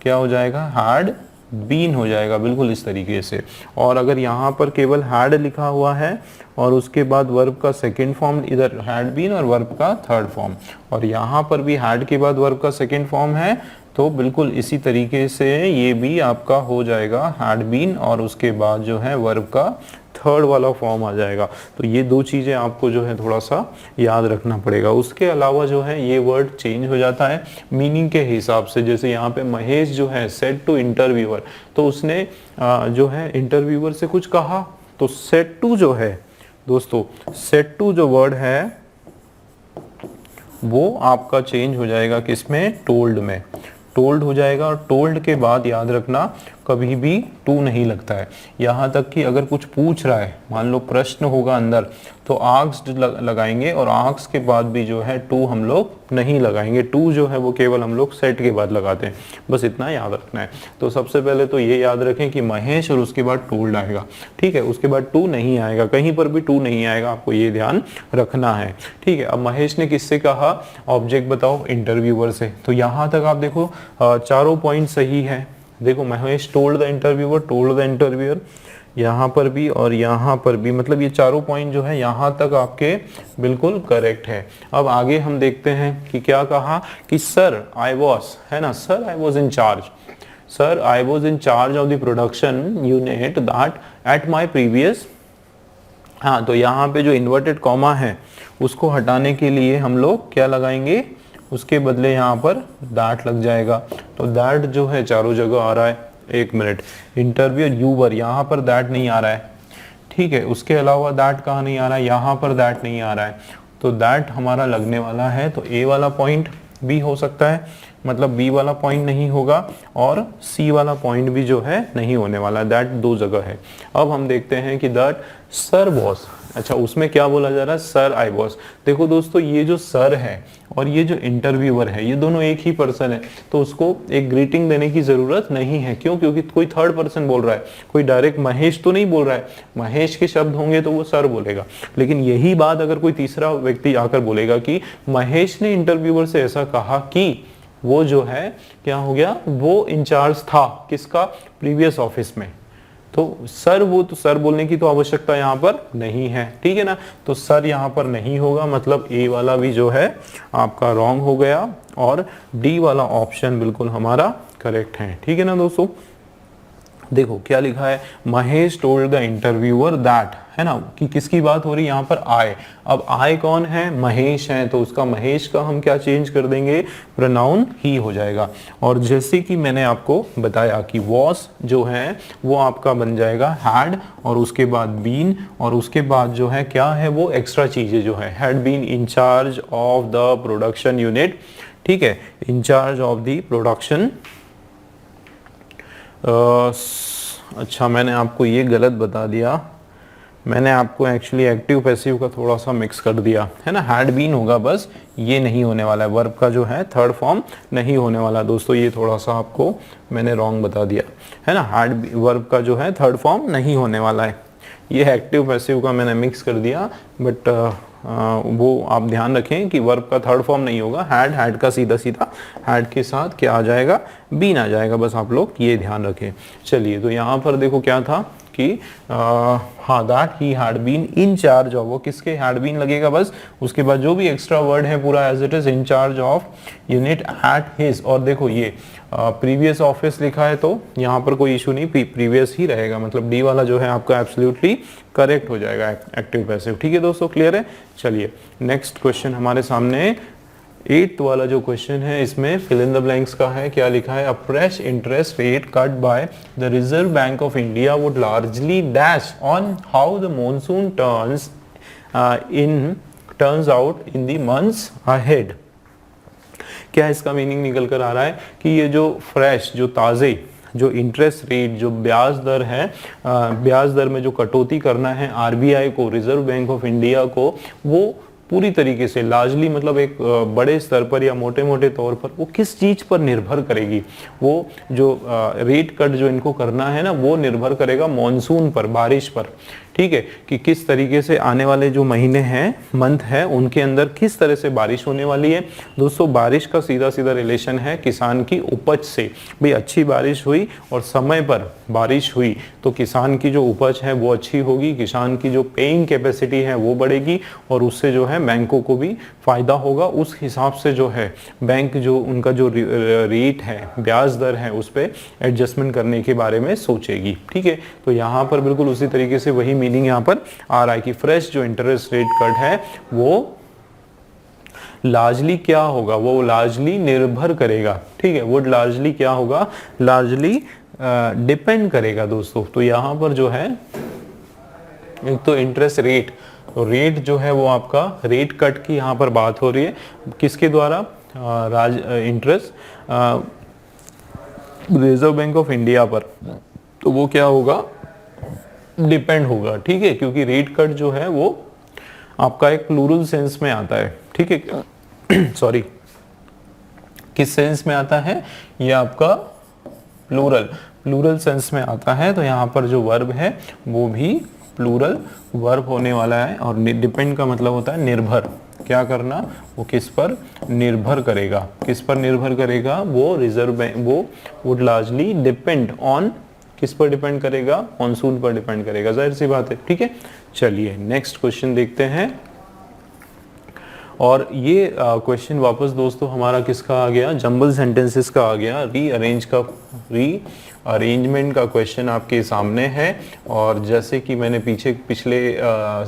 क्या हो जाएगा? हैड बीन हो जाएगा, बिल्कुल इस तरीके से। और अगर यहाँ पर केवल हैड लिखा हुआ है और उसके बाद वर्ब का सेकंड फॉर्म, इधर हैड बीन और वर्ब का थर्ड फॉर्म, और यहाँ पर भी हैड के बाद वर्ब का सेकंड फॉर्म है, तो बिल्कुल इसी तरीके से ये भी आपका हो जाएगा हैड बीन और उसके बाद जो है वर्ब का थर्ड वाला फॉर्म आ जाएगा। तो ये दो चीज़ें आपको जो है थोड़ा सा याद रखना पड़ेगा। उसके अलावा जो है ये वर्ड चेंज हो जाता है मीनिंग के हिसाब से। जैसे यहाँ पे महेश जो है सेड टू इंटरव्यूअर, तो उसने जो है इंटरव्यूअर से कुछ कहा, तो सेड टू जो है दोस्तों, सेड टू जो वर्ड है वो आपका चेंज हो जाएगा किसमें? टोल्ड में। टोल्ड हो जाएगा। और टोल्ड के बाद याद रखना कभी भी टू नहीं लगता है। यहाँ तक कि अगर कुछ पूछ रहा है, मान लो प्रश्न होगा अंदर, तो आस्क्ड लगाएंगे और आस्क्ड के बाद भी जो है टू हम लोग नहीं लगाएंगे। टू जो है वो केवल हम लोग सेट के बाद लगाते हैं। बस इतना याद रखना है। तो सबसे पहले तो ये याद रखें कि महेश और उसके बाद टोल्ड आएगा, ठीक है, उसके बाद टू नहीं आएगा, कहीं पर भी टू नहीं आएगा, आपको ये ध्यान रखना है, ठीक है। अब महेश ने किससे कहा? ऑब्जेक्ट बताओ, इंटरव्यूअर से। तो यहाँ तक आप देखो चारों पॉइंट सही है। देखो Mahesh told the interviewer, told the interviewer, यहाँ पर भी और यहाँ पर भी, मतलब ये चारों पॉइंट जो है यहाँ तक आपके बिल्कुल करेक्ट है। अब आगे हम देखते हैं कि क्या कहा कि सर आई वॉज, है ना, sir I was in charge, sir I was in charge of the production unit that at my previous. हाँ, तो यहाँ पे जो इन्वर्टेड कॉमा है उसको हटाने के लिए हम लोग क्या लगाएंगे? उसके बदले यहाँ पर दैट लग जाएगा। तो दैट जो है चारों जगह आ रहा है। एक मिनट, इंटरव्यू यूबर, यहाँ पर दैट नहीं आ रहा है, ठीक है। उसके अलावा दैट कहाँ नहीं आ रहा है? यहाँ पर दैट नहीं आ रहा है। तो दैट हमारा लगने वाला है, तो ए वाला पॉइंट भी हो सकता है, मतलब बी वाला पॉइंट नहीं होगा, और सी वाला पॉइंट भी जो है नहीं होने वाला। दैट दो जगह है। अब हम देखते हैं कि दैट सर बॉस, अच्छा उसमें क्या बोला जा रहा है? Sir I boss. देखो दोस्तों, ये जो सर है और ये जो इंटरव्यूअर है, ये दोनों एक ही पर्सन है, तो उसको एक ग्रीटिंग देने की जरूरत नहीं है। क्यों? क्योंकि कोई थर्ड पर्सन बोल रहा है, कोई डायरेक्ट महेश तो नहीं बोल रहा है। महेश के शब्द होंगे तो वो सर बोलेगा, लेकिन यही बात अगर कोई तीसरा व्यक्ति आकर बोलेगा कि महेश ने इंटरव्यूअर से ऐसा कहा कि वो जो है क्या हो गया? वो इंचार्ज था किसका? प्रीवियस ऑफिस में। तो सर, वो तो सर बोलने की तो आवश्यकता यहाँ पर नहीं है, ठीक है ना। तो सर यहाँ पर नहीं होगा, मतलब ए वाला भी जो है आपका रॉन्ग हो गया और डी वाला ऑप्शन बिल्कुल हमारा करेक्ट है, ठीक है ना दोस्तों। देखो क्या लिखा है? Mahesh told the interviewer that, है ना, कि किसकी बात हो रही है यहाँ पर? आई। अब आई कौन है? महेश है, तो उसका महेश का हम क्या चेंज कर देंगे? प्रोनाउन ही हो जाएगा। और जैसे कि मैंने आपको बताया कि वॉस जो है वो आपका बन जाएगा हैड, और उसके बाद बीन, और उसके बाद जो है क्या है? वो एक्स्ट्रा चीजें जो है, had been in charge of the production unit, ठीक है, इंचार्ज ऑफ द प्रोडक्शन। अच्छा, मैंने आपको ये गलत बता दिया, मैंने आपको एक्चुअली एक्टिव पैसिव का थोड़ा सा मिक्स कर दिया, है ना। हैड बीन होगा, बस ये नहीं होने वाला है, वर्ब का जो है थर्ड फॉर्म नहीं होने वाला दोस्तों। ये थोड़ा सा आपको मैंने रॉन्ग बता दिया, है ना। हैड वर्ब का जो है थर्ड फॉर्म नहीं होने वाला है, ये एक्टिव पैसिव का मैंने मिक्स कर दिया। बट वो आप ध्यान रखें कि वर्ब का थर्ड फॉर्म नहीं होगा। हैड का सीधा सीधा हैड के साथ क्या आ जाएगा? बीन आ जाएगा, बस आप लोग ये ध्यान रखें। चलिए, तो यहाँ पर देखो क्या था कि हाँ that he had been in charge of, वो किसके हैड बीन लगेगा बस, उसके बाद जो भी एक्स्ट्रा वर्ड है पूरा as it is, in charge of unit at his. और देखो ये प्रीवियस ऑफिस लिखा है तो यहाँ पर कोई इशू नहीं, प्रीवियस ही रहेगा, मतलब डी वाला जो है आपका एब्सोल्युटली करेक्ट हो जाएगा, एक्टिव पैसिव। ठीक है दोस्तों, क्लियर है। चलिए नेक्स्ट क्वेश्चन हमारे सामने 8th वाला जो क्वेश्चन है, इसमें फिल इन द ब्लैंक्स का है। क्या लिखा है, अ fresh interest rate cut by the reserve bank of India would largely dash on how the monsoon turns out in the months ahead. क्या इसका मीनिंग निकल कर आ रहा है कि ये जो फ्रेश, जो ताज़े, जो इंटरेस्ट रेट, जो ब्याज दर है, ब्याज दर में जो कटौती करना है आरबीआई को, रिजर्व बैंक ऑफ इंडिया को, वो पूरी तरीके से लार्जली मतलब एक बड़े स्तर पर या मोटे मोटे तौर पर वो किस चीज पर निर्भर करेगी, वो जो रेट कट जो इनको करना है ना, वो निर्भर करेगा मॉनसून पर, बारिश पर। ठीक है, कि किस तरीके से आने वाले जो महीने हैं, मंथ है, उनके अंदर किस तरह से बारिश होने वाली है। दोस्तों बारिश का सीधा सीधा रिलेशन है किसान की उपज से। भाई अच्छी बारिश हुई और समय पर बारिश हुई तो किसान की जो उपज है वो अच्छी होगी, किसान की जो पेइंग कैपेसिटी है वो बढ़ेगी और उससे जो है बैंकों को भी फायदा होगा। उस हिसाब से जो है बैंक जो उनका जो रेट है, ब्याज दर है, उस पर एडजस्टमेंट करने के बारे में सोचेगी। ठीक है, तो यहाँ पर बिल्कुल उसी तरीके से वही मीनिंग यहाँ पर आ रहा है कि फ्रेश जो इंटरेस्ट रेट कट है वो लार्जली क्या होगा, वो लार्जली निर्भर करेगा। ठीक है, वो लार्जली क्या होगा, लार्जली डिपेंड करेगा दोस्तों। तो यहाँ पर जो है एक तो इंटरेस्ट रेट, तो रेट जो है वो आपका रेट कट की यहाँ पर बात हो रही है, किसके द्वारा, interest reserve bank of India पर, तो वो क्या होगा, डिपेंड होगा। ठीक है, क्योंकि रेट कट जो है वो आपका एक प्लूरल सेंस में आता है। ठीक है सॉरी, किस सेंस में आता है, ये आपका प्लूरल सेंस में आता है। तो यहाँ पर जो वर्ब है वो भी प्लूरल वर्ब होने वाला है। और डिपेंड का मतलब होता है निर्भर, क्या करना, वो किस पर निर्भर करेगा, किस पर निर्भर करेगा, वो रिजर्व बैंक, वो वुड लार्जली डिपेंड ऑन, किस पर डिपेंड करेगा, मॉनसून पर डिपेंड करेगा, जाहिर सी बात है। ठीक है, चलिए नेक्स्ट क्वेश्चन देखते हैं। और ये क्वेश्चन वापस दोस्तों हमारा किसका आ गया, जंबल सेंटेंसेस का आ गया, रीअरेंजमेंट का क्वेश्चन आपके सामने है। और जैसे कि मैंने पिछले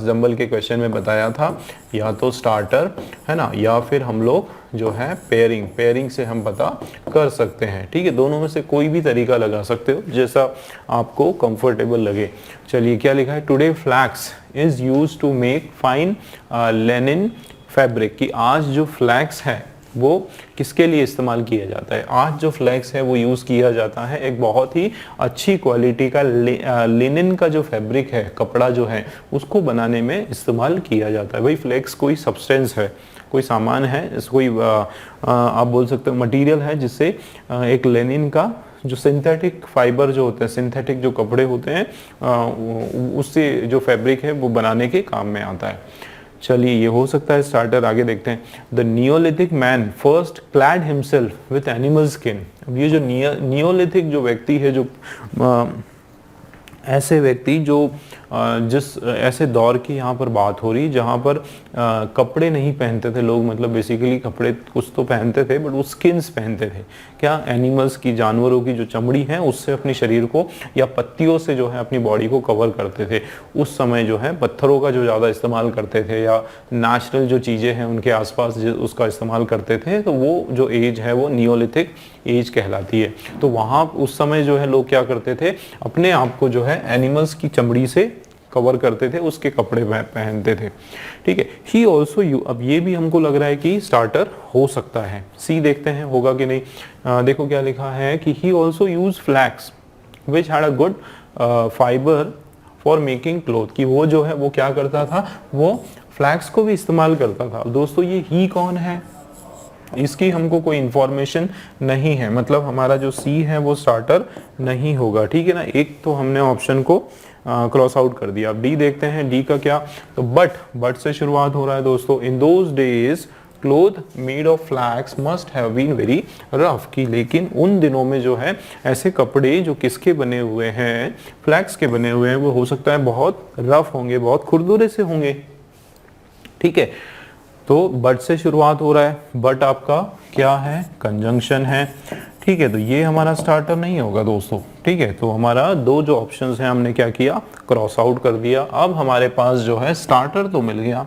जंबल के क्वेश्चन में बताया था, या तो स्टार्टर है ना, या फिर हम लोग जो है पेयरिंग से हम पता कर सकते हैं। ठीक है, दोनों में से कोई भी तरीका लगा सकते हो जैसा आपको कंफर्टेबल लगे। चलिए क्या लिखा है, today flax is used to make fine linen fabric, कि आज जो फ्लैक्स है वो किसके लिए इस्तेमाल किया जाता है, आज जो फ्लैक्स है वो यूज़ किया जाता है एक बहुत ही अच्छी क्वालिटी का लिनन का जो फैब्रिक है, कपड़ा जो है, उसको बनाने में इस्तेमाल किया जाता है। भाई फ्लैक्स कोई सब्सटेंस है, कोई सामान है, कोई आप बोल सकते हो मटेरियल है, जिससे एक लिनन का जो सिंथेटिक फाइबर जो होते हैं, सिंथेटिक जो कपड़े होते हैं, उससे जो फैब्रिक है वो बनाने के काम में आता है। चलिए ये हो सकता है स्टार्टर, आगे देखते हैं। The Neolithic man first clad himself with animal skin. अब ये जो नियोलिथिक जो व्यक्ति है, जो ऐसे व्यक्ति जो जिस ऐसे दौर की यहाँ पर बात हो रही जहाँ पर कपड़े नहीं पहनते थे लोग, मतलब बेसिकली कपड़े कुछ तो पहनते थे बट वो स्किन्स पहनते थे, क्या एनिमल्स की, जानवरों की जो चमड़ी है उससे अपने शरीर को, या पत्तियों से जो है अपनी बॉडी को कवर करते थे। उस समय जो है पत्थरों का जो ज़्यादा इस्तेमाल करते थे, या नेचुरल जो चीज़ें हैं उनके आसपास उसका इस्तेमाल करते थे, तो वो जो एज है वो नियोलिथिक एज कहलाती है। तो वहाँ उस समय जो है लोग क्या करते थे, अपने आप को जो है एनिमल्स की चमड़ी से कवर करते थे, उसके कपड़े पहनते थे। ठीक है, ही ऑल्सो यू, अब ये भी हमको लग रहा है कि स्टार्टर हो सकता है। सी देखते हैं होगा कि नहीं। देखो क्या लिखा है कि he also use flax which had a good fibre for making cloth, कि वो जो है वो क्या करता था, वो फ्लैक्स को भी इस्तेमाल करता था। दोस्तों ये ही कौन है, इसकी हमको कोई इंफॉर्मेशन नहीं है, मतलब हमारा जो सी है वो स्टार्टर नहीं होगा। ठीक है ना, एक तो हमने ऑप्शन को क्रॉस आउट कर दिया। अब डी देखते हैं, डी का क्या, तो बट से शुरुआत हो रहा है दोस्तों। In those days cloth made of flax must have been very rough, की लेकिन उन दिनों में जो है ऐसे कपड़े जो किसके बने हुए हैं, फ्लैक्स के बने हुए हैं, वो हो सकता है बहुत रफ होंगे, बहुत खुरदुरे से होंगे। ठीक है, तो बट से शुरुआत हो रहा है, बट आपका क्या है, कंजंक्शन है। ठीक है, तो ये हमारा स्टार्टर नहीं होगा दोस्तों। ठीक है, तो हमारा दो जो ऑप्शंस हैं हमने क्या किया, क्रॉस आउट कर दिया। अब हमारे पास जो है स्टार्टर तो मिल गया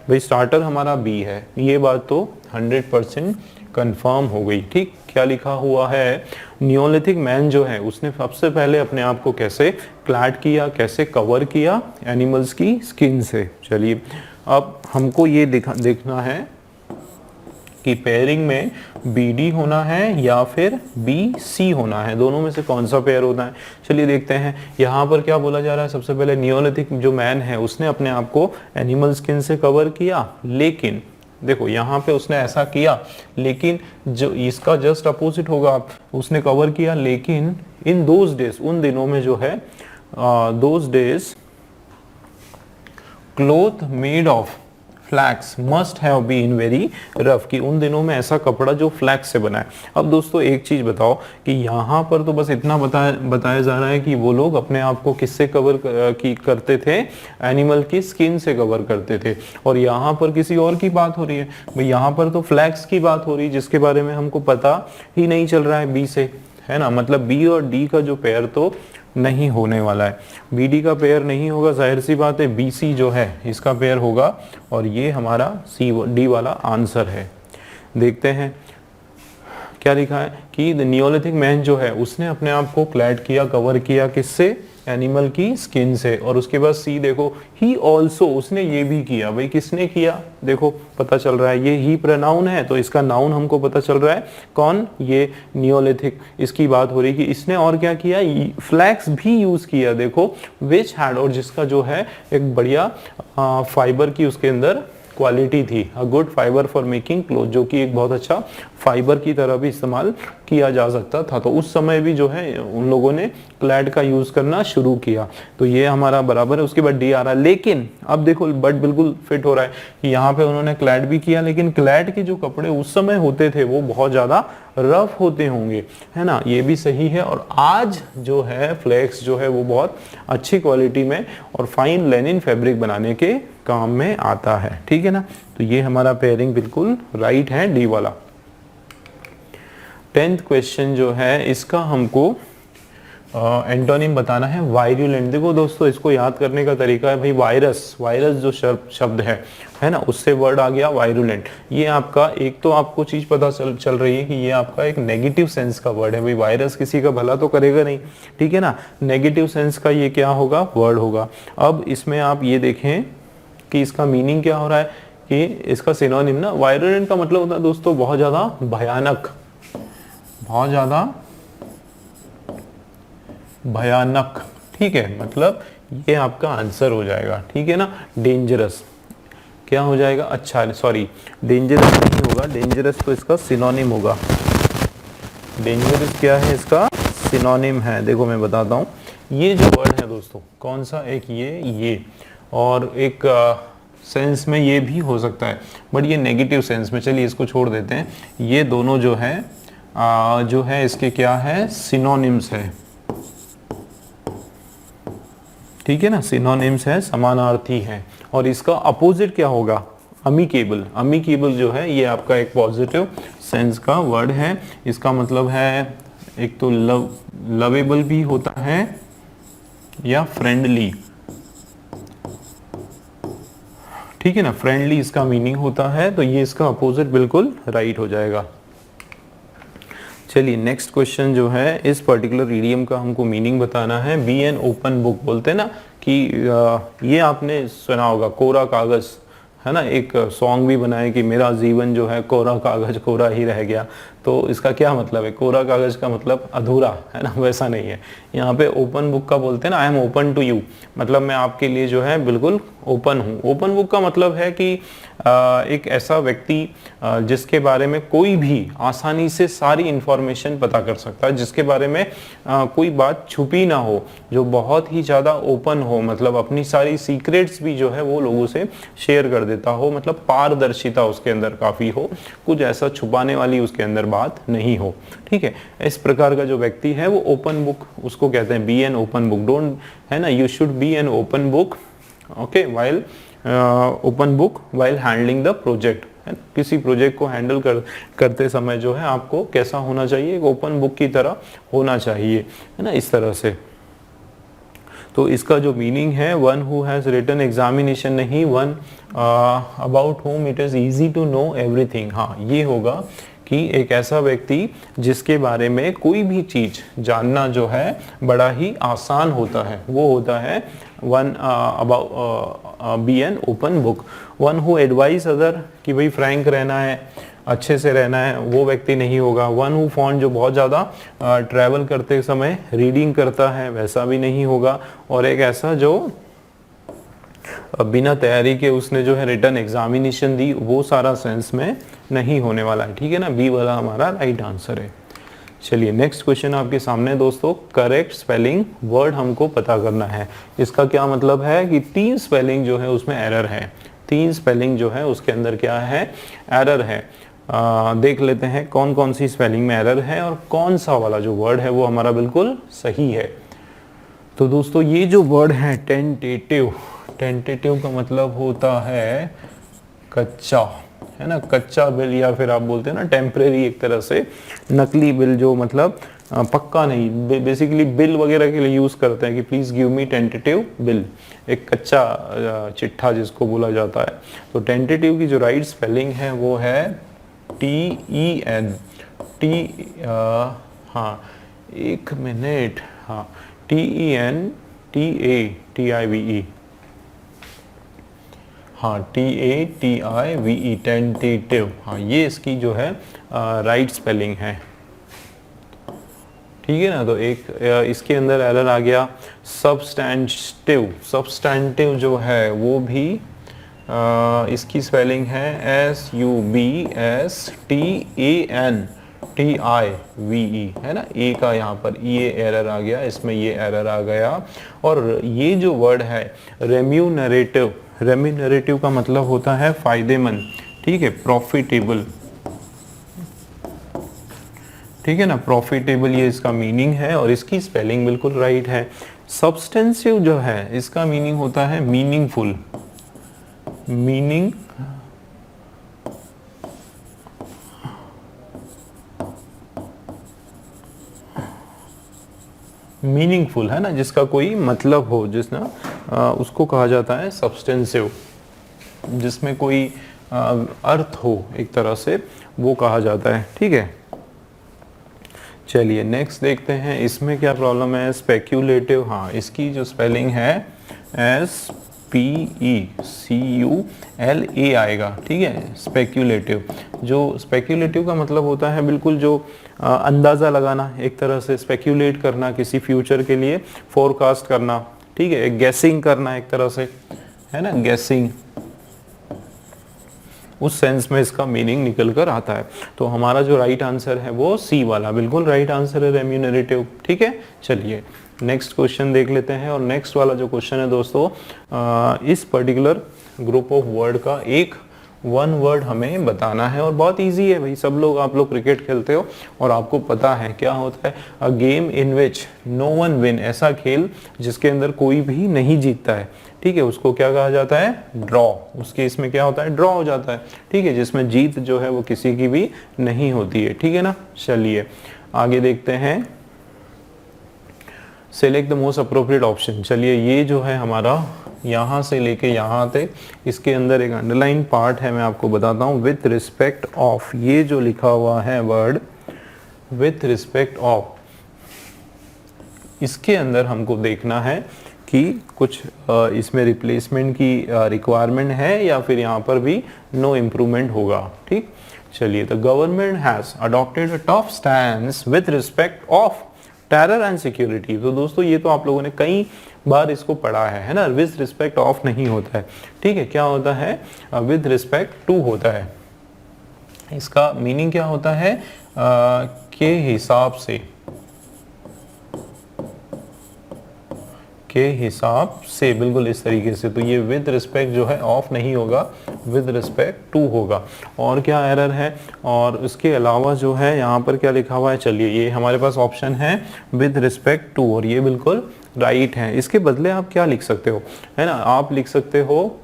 भाई, स्टार्टर हमारा बी है, ये बात तो 100% कंफर्म हो गई। ठीक, क्या लिखा हुआ है, नियोलिथिक मैन जो है उसने सबसे पहले अपने आप को कैसे क्लैड किया, कैसे कवर किया, एनिमल्स की स्किन से। चलिए अब हमको ये देखना है कि पेयरिंग में BD होना है या फिर BC होना है, दोनों में से कौन सा पेयर होता है। चलिए देखते हैं, यहाँ पर क्या बोला जा रहा है, सबसे पहले नियोलिथिक जो मैन है उसने अपने आप को एनिमल स्किन से कवर किया, लेकिन देखो यहाँ पे उसने ऐसा किया, लेकिन जो इसका जस्ट अपोजिट होगा, उसने कवर किया लेकिन इन दोज डेज, उन दिनों में जो है those days cloth made of flax must have been very rough, कि उन दिनों में ऐसा कपड़ा जो फ्लैक्स से बना है। अब दोस्तों एक चीज बताओ कि यहाँ पर तो बस इतना बताया जा रहा है कि वो लोग अपने आप को किससे कवर करते थे, एनिमल की स्किन से कवर करते थे, और यहाँ पर किसी और की बात हो रही है भाई, यहाँ पर तो फ्लैक्स की बात हो रही है जिसके बारे में हमको पता ही नहीं चल रहा है बी से, है ना। मतलब बी और डी का जो पेयर तो नहीं होने वाला है, BD का पेयर नहीं होगा, जाहिर सी बात है BC जो है इसका पेयर होगा, और ये हमारा D वाला आंसर है। देखते हैं क्या लिखा है कि द नियोलिथिक मैन जो है उसने अपने आप को क्लैड किया, कवर किया, किससे, एनिमल की स्किन से। और उसके बाद C देखो, ही ऑल्सो, उसने ये भी किया। भाई किसने किया, देखो पता चल रहा है ये ही प्रोनाउन है, तो इसका नाउन हमको पता चल रहा है, कौन, ये नियोलिथिक, इसकी बात हो रही कि इसने और क्या किया, फ्लैक्स भी यूज किया। देखो विच हैड, और जिसका जो है एक बढ़िया फाइबर की उसके अंदर क्वालिटी थी, अ good fibre for making cloth, जो कि एक बहुत अच्छा फाइबर की तरह भी इस्तेमाल किया जा सकता था। तो उस समय भी जो है उन लोगों ने क्लैड का यूज करना शुरू किया, तो ये हमारा बराबर है। उसके बाद डी आ रहा है, लेकिन अब देखो बट बिल्कुल फिट हो रहा है कि यहाँ पे उन्होंने क्लैड भी किया, लेकिन क्लैड के जो कपड़े उस समय होते थे वो बहुत ज्यादा रफ होते होंगे, है ना, ये भी सही है। और आज जो है फ्लेक्स जो है वो बहुत अच्छी क्वालिटी में और फाइन लेनिन फैब्रिक बनाने के काम में आता है। ठीक है ना, तो ये हमारा पेयरिंग बिल्कुल राइट है, डी वाला। 10th क्वेश्चन जो है इसका हमको एंटोनिम बताना है, वायरुलेंट। देखो दोस्तों इसको याद करने का तरीका है भाई, वायरस, वायरस जो शब्द है ना, उससे वर्ड आ गया वायरुलेंट। ये आपका एक तो आपको चीज पता चल रही है कि ये आपका एक नेगेटिव सेंस का वर्ड है। भाई वायरस किसी का भला तो करेगा नहीं, ठीक है ना, नेगेटिव सेंस का ये क्या होगा, वर्ड होगा। अब इसमें आप ये देखें कि इसका मीनिंग क्या हो रहा है, कि इसका सिनोनिम ना, वायरुलेंट का मतलब होता है दोस्तों बहुत ज्यादा भयानक, बहुत ज्यादा भयानक। ठीक है, मतलब ये आपका आंसर हो जाएगा। ठीक है ना, डेंजरस क्या हो जाएगा, अच्छा सॉरी डेंजरस नहीं होगा, डेंजरस तो इसका सिनोनिम होगा। डेंजरस क्या है, इसका सिनोनिम है। देखो मैं बताता हूँ, ये जो वर्ड है दोस्तों, कौन सा, एक ये और एक सेंस में ये भी हो सकता है, बट ये नेगेटिव सेंस में, चलिए इसको छोड़ देते हैं। ये दोनों जो है इसके क्या है, सिनोनिम्स है। ठीक है ना, सिनोनिम्स है, समानार्थी है। और इसका अपोजिट क्या होगा, अमिकेबल। अमिकेबल जो है ये आपका एक पॉजिटिव सेंस का वर्ड है। इसका मतलब है एक तो लवेबल भी होता है या फ्रेंडली। ठीक है ना, फ्रेंडली इसका मीनिंग होता है, तो ये इसका अपोजिट बिल्कुल राइट हो जाएगा। चलिए नेक्स्ट क्वेश्चन जो है, इस पर्टिकुलर इडियम का हमको मीनिंग बताना है। बी एन ओपन बुक, बोलते हैं ना कि ये आपने सुना होगा, कोरा कागज, है ना, एक सॉन्ग भी बनाए कि मेरा जीवन जो है कोरा कागज कोरा ही रह गया। तो इसका क्या मतलब है, कोरा कागज का मतलब अधूरा, है ना, वैसा नहीं है। यहाँ पे ओपन बुक का बोलते हैं ना, I am open to you, मतलब मैं आपके लिए जो है बिल्कुल ओपन हूँ। ओपन बुक का मतलब है कि एक ऐसा व्यक्ति जिसके बारे में कोई भी आसानी से सारी इंफॉर्मेशन पता कर सकता है, जिसके बारे में कोई बात छुपी ना हो, जो बहुत ही ज़्यादा ओपन हो, मतलब अपनी सारी सीक्रेट्स भी जो है वो लोगों से शेयर कर देता हो, मतलब पारदर्शिता उसके अंदर काफ़ी हो, कुछ ऐसा छुपाने वाली उसके अंदर बात नहीं हो। ठीक है, इस प्रकार का जो व्यक्ति है वो ओपन बुक उसको कहते हैं, be an open book, don't, है ना, you should be an open book, okay, while open book while handling the project. किसी प्रोजेक्ट को हैंडल करते समय जो है आपको कैसा होना चाहिए, एक ओपन बुक की तरह होना चाहिए, है ना, इस तरह से। तो इसका जो मीनिंग है, one who has written examination नहीं, one about home it is easy to know everything. हाँ, ये होगा कि एक ऐसा व्यक्ति जिसके बारे में कोई भी चीज जानना जो है बड़ा ही आसान होता है, वो होता है one about be an open book. One who advise other, कि भाई फ्रैंक रहना है, अच्छे से रहना है, वो व्यक्ति नहीं होगा। वन हु फॉन्ड, जो बहुत ज़्यादा ट्रैवल करते समय रीडिंग करता है, वैसा भी नहीं होगा। और एक ऐसा जो बिना तैयारी के उसने जो है रिटन एग्जामिनेशन दी, वो सारा सेंस में नहीं होने वाला है। ठीक है ना, बी वाला हमारा राइट आंसर है। चलिए नेक्स्ट क्वेश्चन आपके सामने दोस्तों, करेक्ट स्पेलिंग वर्ड हमको पता करना है। इसका क्या मतलब है कि 3 स्पेलिंग जो है उसमें एरर है, 3 स्पेलिंग जो है उसके अंदर क्या है, एरर है। देख लेते हैं कौन कौन सी स्पेलिंग में एरर है और कौन सा वाला जो वर्ड है वो हमारा बिल्कुल सही है। तो दोस्तों ये जो वर्ड है टेंटेटिव, टेंटेटिव का मतलब होता है कच्चा, है ना, कच्चा बिल, या फिर आप बोलते हैं ना टेम्परेरी, एक तरह से नकली बिल, जो मतलब पक्का नहीं, बेसिकली बिल वगैरह के लिए यूज करते हैं कि please give me tentative bill, एक कच्चा चिट्ठा जिसको बोला जाता है। तो टेंटेटिव की जो राइट स्पेलिंग है वो है TEN, हाँ एक मिनट, हाँ TENTATIVE, हाँ TATIVE, टेंटेटिव, हाँ ये इसकी जो है राइट स्पेलिंग है। ठीक है ना, तो एक इसके अंदर एरर आ गया। सब्सटेंटिव, सब्सटेंटिव जो है वो भी इसकी स्पेलिंग है SUBSTANTIVE, है ना, ए का यहाँ पर ये एरर आ गया, इसमें ये एरर आ गया। और ये जो वर्ड है रेम्यूनरेटिव, रेम्यूनरेटिव का मतलब होता है फायदेमंद, ठीक है, प्रॉफिटेबल, ठीक है ना, प्रॉफिटेबल ये इसका मीनिंग है और इसकी स्पेलिंग बिल्कुल राइट है। सब्सटेंसिव जो है इसका मीनिंग होता है मीनिंगफुल, मीनिंगफुल, है ना, जिसका कोई मतलब हो, जिसना उसको कहा जाता है सब्सटेंसिव, जिसमें कोई अर्थ हो एक तरह से, वो कहा जाता है। ठीक है, चलिए नेक्स्ट देखते हैं इसमें क्या प्रॉब्लम है। स्पेक्यूलेटिव, हाँ इसकी जो स्पेलिंग है SPECULA आएगा। ठीक है, स्पेक्यूलेटिव, जो स्पेक्यूलेटिव का मतलब होता है बिल्कुल जो अंदाज़ा लगाना, एक तरह से स्पेक्यूलेट करना, किसी फ्यूचर के लिए फोरकास्ट करना, ठीक है, गैसिंग करना एक तरह से, है ना, गैसिंग, उस सेंस में इसका मीनिंग निकल कर आता है। तो हमारा जो राइट आंसर है वो सी वाला बिल्कुल राइट आंसर है, रेम्यूनरेटिव। ठीक है, चलिए नेक्स्ट क्वेश्चन देख लेते हैं। और नेक्स्ट वाला जो क्वेश्चन है दोस्तों, इस पर्टिकुलर ग्रुप ऑफ वर्ड का एक वन वर्ड हमें बताना है और बहुत इजी है भाई, सब लोग, आप लोग क्रिकेट खेलते हो और आपको पता है क्या होता है, a game in which no one win, ऐसा खेल जिसके अंदर कोई भी नहीं जीतता है। ठीक है, उसको क्या कहा जाता है, ड्रॉ। उस केस में क्या होता है, ड्रॉ हो जाता है। ठीक है, जिसमें जीत जो है वो किसी की भी नहीं होती है। ठीक है ना, चलिए आगे देखते हैं। Select the most appropriate option. चलिए ये जो है हमारा यहाँ से लेके यहाँ तक, इसके अंदर एक अंडरलाइन पार्ट है, मैं आपको बताता हूँ। विथ रिस्पेक्ट ऑफ, ये जो लिखा हुआ है वर्ड विथ रिस्पेक्ट ऑफ, इसके अंदर हमको देखना है कि कुछ इसमें रिप्लेसमेंट की रिक्वायरमेंट है या फिर यहाँ पर भी नो इम्प्रूवमेंट होगा। ठीक, चलिए, the government has adopted a tough stance with respect of terror and security. तो दोस्तों ये तो आप लोगों ने कई बार इसको पढ़ा है ना, विथ रिस्पेक्ट ऑफ नहीं होता है। ठीक है, क्या होता है, विथ रिस्पेक्ट टू होता है। इसका मीनिंग क्या होता है, के हिसाब से, के हिसाब से, बिल्कुल इस तरीके से। तो ये विद रिस्पेक्ट जो है ऑफ नहीं होगा, विद रिस्पेक्ट टू होगा। और क्या एरर है, और उसके अलावा जो है यहाँ पर क्या लिखा हुआ है, चलिए ये हमारे पास ऑप्शन है विद रिस्पेक्ट टू, और ये बिल्कुल राइट है। इसके बदले आप क्या लिख सकते हो, है ना, आप लिख सकते हो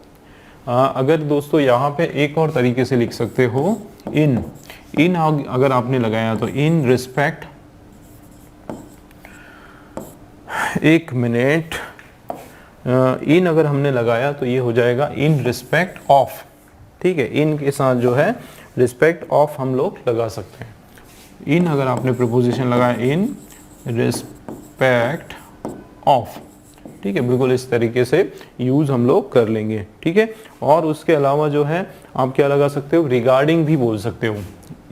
अगर दोस्तों यहाँ पे एक और तरीके से लिख सकते हो, इन अगर आपने लगाया तो इन रिस्पेक्ट, एक मिनट, इन अगर हमने लगाया तो ये हो जाएगा इन रिस्पेक्ट ऑफ, ठीक है, इन के साथ जो है रिस्पेक्ट ऑफ हम लोग लगा सकते हैं। इन अगर आपने प्रीपोजिशन लगाया इन रिस्पेक्ट ऑफ, ठीक है, बिल्कुल इस तरीके से यूज हम लोग कर लेंगे, ठीक है। और उसके अलावा जो है आप क्या लगा सकते हो, रिगार्डिंग भी बोल सकते हो।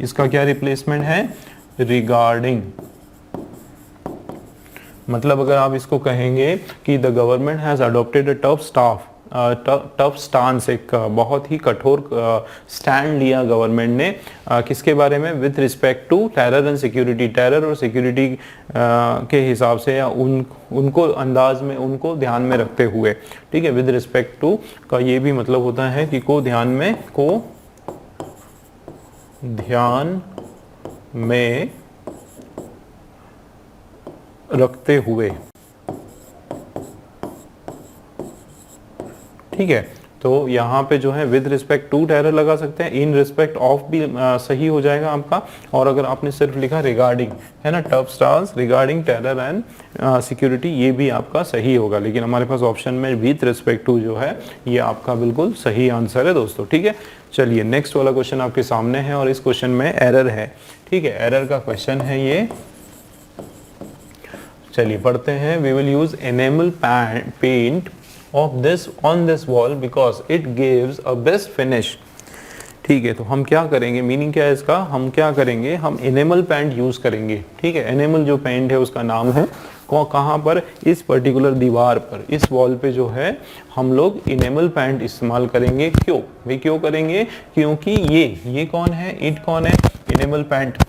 इसका क्या रिप्लेसमेंट है, रिगार्डिंग। मतलब अगर आप इसको कहेंगे कि the government has adopted a tough stance, एक बहुत ही कठोर स्टैंड लिया गवर्नमेंट ने, किसके बारे में, with respect to terror and security, terror और सिक्योरिटी के हिसाब से, या उनको अंदाज में, उनको ध्यान में रखते हुए, ठीक है। विद रिस्पेक्ट टू का ये भी मतलब होता है कि को ध्यान में रखते हुए, ठीक है। तो यहाँ पे जो है विद रिस्पेक्ट टू टेरर लगा सकते हैं, इन रिस्पेक्ट ऑफ भी सही हो जाएगा आपका। और अगर आपने सिर्फ लिखा रिगार्डिंग, है ना, tough stance regarding terror and security, ये भी आपका सही होगा। लेकिन हमारे पास ऑप्शन में विद रिस्पेक्ट टू जो है ये आपका बिल्कुल सही आंसर है दोस्तों, ठीक है। चलिए नेक्स्ट वाला क्वेश्चन आपके सामने है, और इस क्वेश्चन में एरर है, ठीक है, एरर का क्वेश्चन है ये। चलिए पढ़ते हैं। We will use enamel paint of this on this wall because it gives a best finish, ठीक है। तो हम क्या करेंगे, मीनिंग क्या है इसका, हम क्या करेंगे, हम एनेमल पेंट यूज करेंगे, ठीक है। एनेमल जो पेंट है उसका नाम है, कहाँ पर, इस पर्टिकुलर दीवार पर, इस वॉल पे जो है हम लोग एनेमल पेंट इस्तेमाल करेंगे। क्यों भाई, क्यों करेंगे, क्योंकि ये कौन है, इट कौन है, एनेमल पेंट,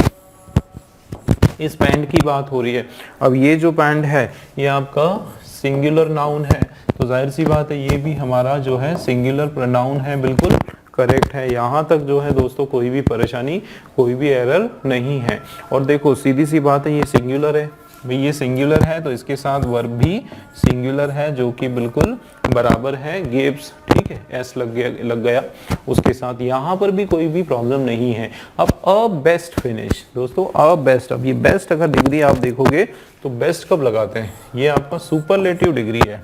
इस पेंट की बात हो रही है। अब ये जो पेंट है ये आपका सिंगुलर नाउन है, तो जाहिर सी बात है ये भी हमारा जो है सिंगुलर प्रोनाउन है, बिल्कुल करेक्ट है। यहाँ तक जो है दोस्तों कोई भी परेशानी, कोई भी एरर नहीं है। और देखो सीधी सी बात है, ये सिंगुलर है भाई, ये सिंगुलर है तो इसके साथ वर्ब भी सिंगुलर है, जो कि बिल्कुल बराबर है, गिव्स, ठीक है, एस लग गया उसके साथ, यहाँ पर भी कोई भी प्रॉब्लम नहीं है। अब अ बेस्ट फिनिश दोस्तों, अ बेस्ट, अब ये बेस्ट अगर डिग्री आप देखोगे तो बेस्ट कब लगाते हैं, ये आपका सुपरलेटिव डिग्री है।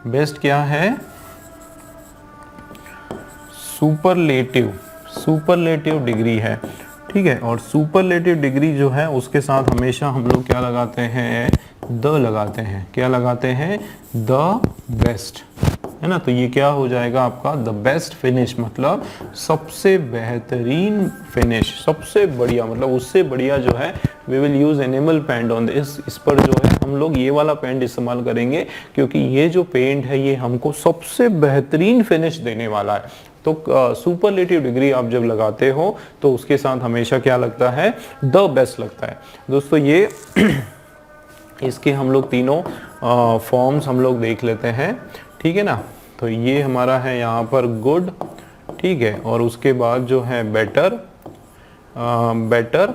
बेस्ट क्या है, सुपरलेटिव डिग्री है, ठीक है। और सुपरलेटिव डिग्री जो है उसके साथ हमेशा हम लोग क्या लगाते हैं, द लगाते हैं, क्या लगाते हैं, द बेस्ट, है ना। तो ये क्या हो जाएगा आपका, द बेस्ट फिनिश, मतलब सबसे बेहतरीन फिनिश, सबसे बढ़िया, मतलब उससे बढ़िया जो है। We will use animal paint on this, इस पर जो है हम लोग ये वाला पेंट इस्तेमाल करेंगे, क्योंकि ये जो पेंट है ये हमको सबसे बेहतरीन फिनिश देने वाला है। तो सुपरलेटिव डिग्री आप जब लगाते हो तो उसके साथ हमेशा क्या लगता है, द बेस्ट लगता है दोस्तों। ये इसके हम लोग तीनों फॉर्म्स हम लोग देख लेते हैं, ठीक है ना। तो ये हमारा है यहाँ पर गुड, ठीक है, और उसके बाद जो है बेटर, बेटर,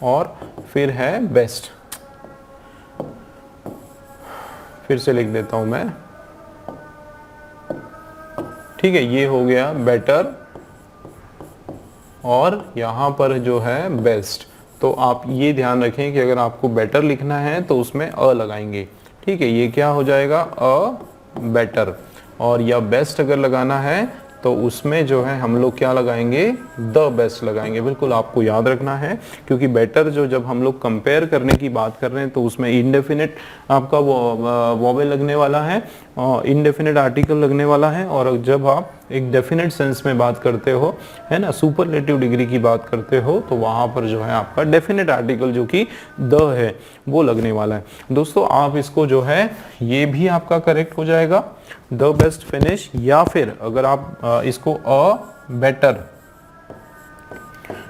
और फिर है बेस्ट। फिर से लिख देता हूं मैं, ठीक है, ये हो गया बेटर, और यहां पर जो है बेस्ट। तो आप ये ध्यान रखें कि अगर आपको बेटर लिखना है तो उसमें अ लगाएंगे, ठीक है, ये क्या हो जाएगा, अ बेटर। और या बेस्ट अगर लगाना है तो उसमें जो है हम लोग क्या लगाएंगे, द बेस्ट लगाएंगे। बिल्कुल आपको याद रखना है, क्योंकि बेटर जो जब हम लोग कंपेयर करने की बात कर रहे हैं तो उसमें इंडेफिनिट आपका वोवेल लगने वाला है, इंडेफिनिट आर्टिकल लगने वाला है। और जब आप एक डेफिनेट सेंस में बात करते हो, है ना, सुपरलेटिव डिग्री की बात करते हो, तो वहाँ पर जो है आपका डेफिनेट आर्टिकल जो कि द है वो लगने वाला है दोस्तों। आप इसको जो है ये भी आपका करेक्ट हो जाएगा, द बेस्ट फिनिश, या फिर अगर आप इसको अ बेटर,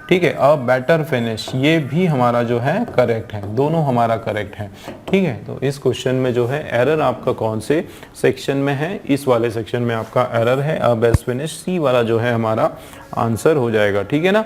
ठीक है। अ बेटर फिनिश, ये भी हमारा जो है करेक्ट है, दोनों हमारा करेक्ट है। ठीक है, तो इस क्वेश्चन में जो है एरर आपका कौन से सेक्शन में है, इस वाले सेक्शन में आपका एरर है अ बेस्ट फिनिश, सी वाला जो है हमारा आंसर हो जाएगा। ठीक है ना।